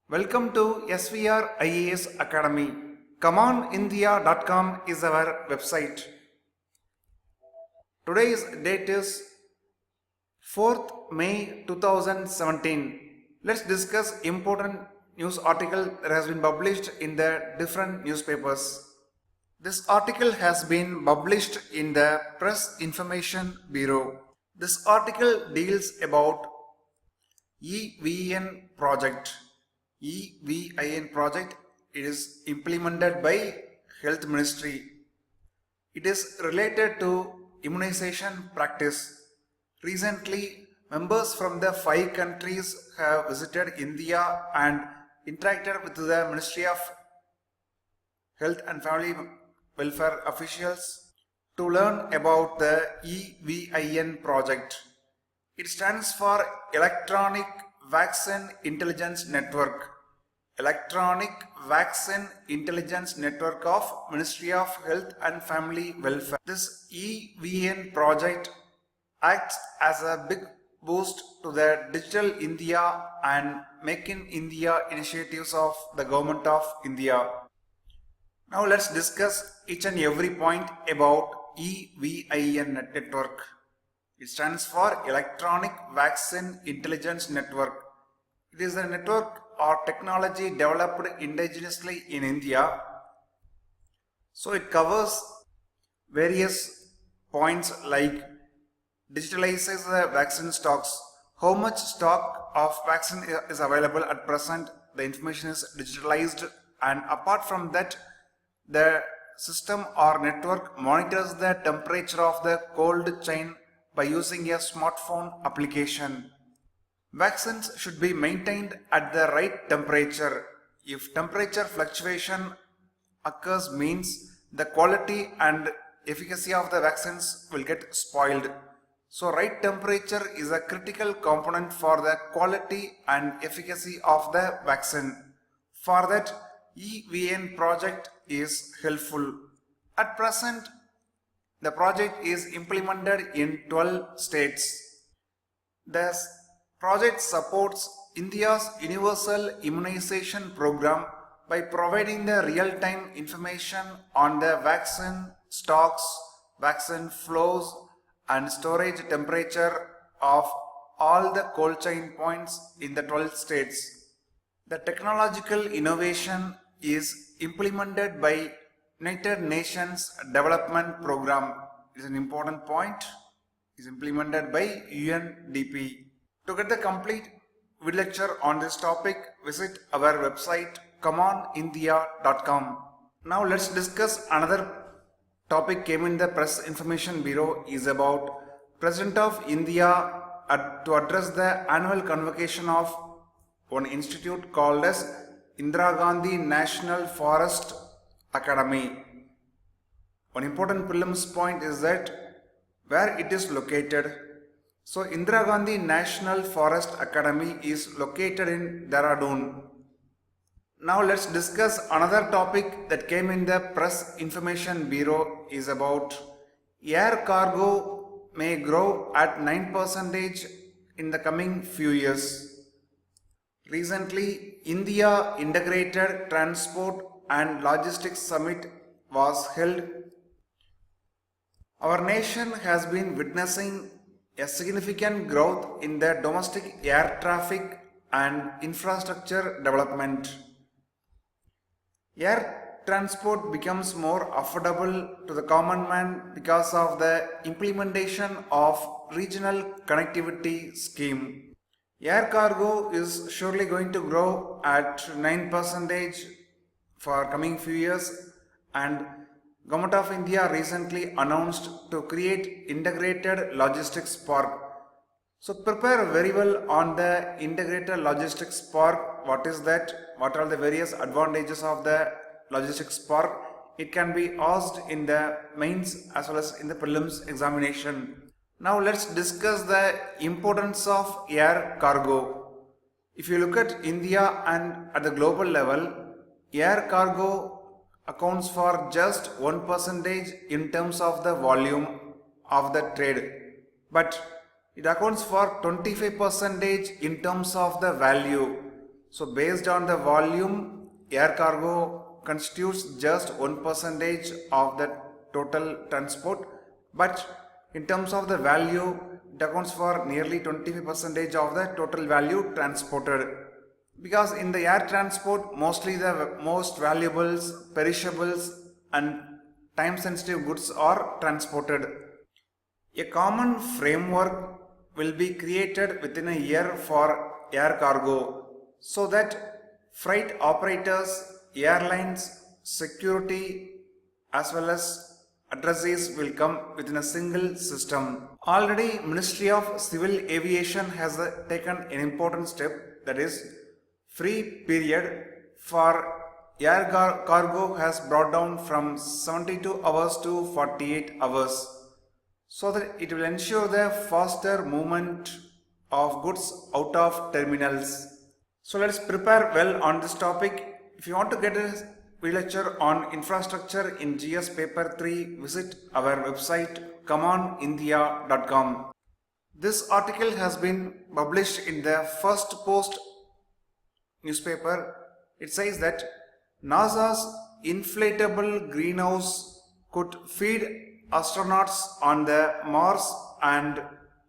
Welcome to SVR IAS Academy. ComeOnIndia.com is our website. Today's date is 4th May 2017. Let's discuss important news article that has been published in the different newspapers. This article has been published in the Press Information Bureau. This article deals about EVN project. EVIN project is implemented by Health Ministry. It is related to immunization practice. Recently, members from the 5 countries have visited India and interacted with the Ministry of Health and Family Welfare officials to learn about the EVIN project. It stands for Electronic Vaccine Intelligence Network. Electronic Vaccine Intelligence Network of Ministry of Health and Family Welfare. This EVN project acts as a big boost to the Digital India and Make in India initiatives of the Government of India. Now let's discuss each and every point about EVIN network. It stands for Electronic Vaccine Intelligence Network. It is a network or technology developed indigenously in India. So it covers various points like digitalizes the vaccine stocks. How much stock of vaccine is available at present? The information is digitalized, and apart from that, the system or network monitors the temperature of the cold chain by using a smartphone application. Vaccines should be maintained at the right temperature. If temperature fluctuation occurs, means the quality and efficacy of the vaccines will get spoiled. So right temperature is a critical component for the quality and efficacy of the vaccine. For that, EVN project is helpful. At present, the project is implemented in 12 states. The project supports India's universal immunization program by providing the real-time information on the vaccine stocks, vaccine flows, and storage temperature of all the cold chain points in the 12 states. The technological innovation is implemented by United Nations Development Program. It is an important point. It is implemented by UNDP. To get the complete video lecture on this topic, visit our website ComeOnIndia.com. Now let's discuss another topic came in the Press Information Bureau is about President of India to address the annual convocation of one institute called as Indira Gandhi National Forest Academy. One important prelims point is that where it is located. So Indira Gandhi National Forest Academy is located in Dehradun. Now let's discuss another topic that came in the Press Information Bureau is about air cargo may grow at 9% in the coming few years. Recently, India Integrated Transport and Logistics Summit was held. Our nation has been witnessing a significant growth in the domestic air traffic and infrastructure development. Air transport becomes more affordable to the common man because of the implementation of regional connectivity scheme. Air cargo is surely going to grow at 9% for coming few years, and Government of India recently announced to create integrated logistics park. So prepare very well on the integrated logistics park. What is that? What are the various advantages of the logistics park? It can be asked in the mains as well as in the prelims examination. Now let's discuss the importance of air cargo. If you look at India and at the global level, air cargo accounts for just 1% in terms of the volume of the trade, but it accounts for 25% in terms of the value. So based on the volume, air cargo constitutes just 1% of the total transport, but in terms of the value, it accounts for nearly 25% of the total value transported. Because in the air transport, mostly the most valuables, perishables and time sensitive goods are transported. A common framework will be created within a year for air cargo so that freight operators, airlines, security as well as addresses will come within a single system. Already Ministry of Civil Aviation has taken an important step, that is free period for air cargo has brought down from 72 hours to 48 hours so that it will ensure the faster movement of goods out of terminals. So let's prepare well on this topic. If you want to get a lecture on infrastructure in GS paper 3, visit our website comeonindia.com. This article has been published in the First Post newspaper. It says that NASA's inflatable greenhouse could feed astronauts on the Mars and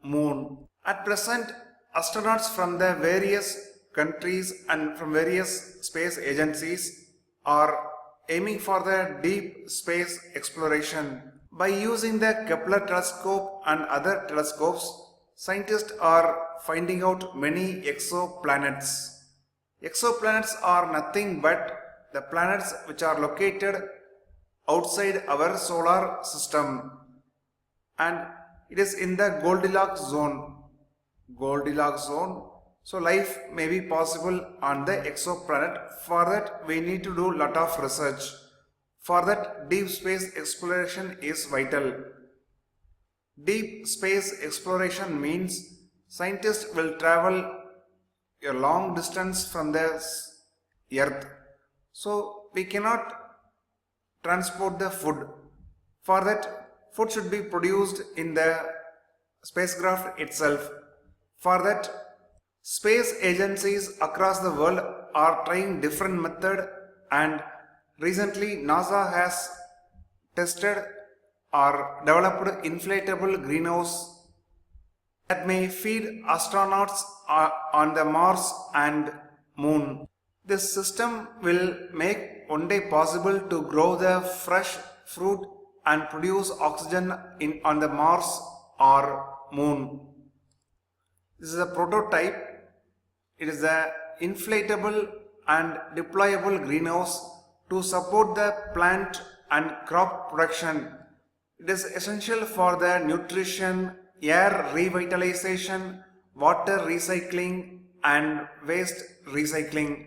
Moon. At present, astronauts from the various countries and from various space agencies are aiming for the deep space exploration. By using the Kepler telescope and other telescopes, scientists are finding out many exoplanets. Exoplanets are nothing but the planets which are located outside our solar system, and it is in the Goldilocks zone. So life may be possible on the exoplanet. For that we need to do lot of research. For that deep space exploration is vital. Deep space exploration means scientists will travel a long distance from the earth. So we cannot transport the food. For that, food should be produced in the spacecraft itself. For that, space agencies across the world are trying different method, and recently NASA has tested or developed inflatable greenhouse that may feed astronauts on the Mars and Moon. This system will make one day possible to grow the fresh fruit and produce oxygen on the Mars or Moon. This is a prototype. It is an inflatable and deployable greenhouse to support the plant and crop production. It is essential for the nutrition, air revitalization, water recycling and waste recycling.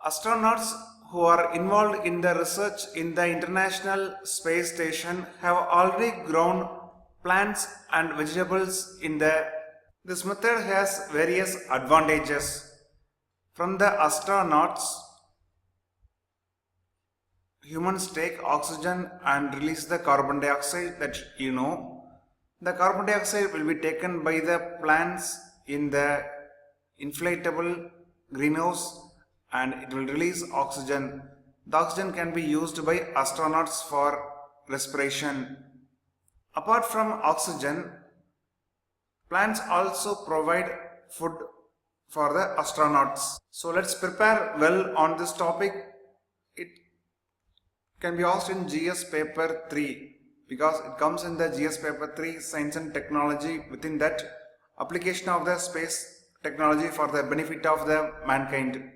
Astronauts who are involved in the research in the International Space Station have already grown plants and vegetables in the. This method has various advantages. From the astronauts, humans take oxygen and release the carbon dioxide, that you know. The carbon dioxide will be taken by the plants in the inflatable greenhouse and it will release oxygen. The oxygen can be used by astronauts for respiration. Apart from oxygen, plants also provide food for the astronauts. So let's prepare well on this topic. It can be asked in GS paper 3 because it comes in the GS paper 3 science and technology. Within that, application of the space technology for the benefit of the mankind.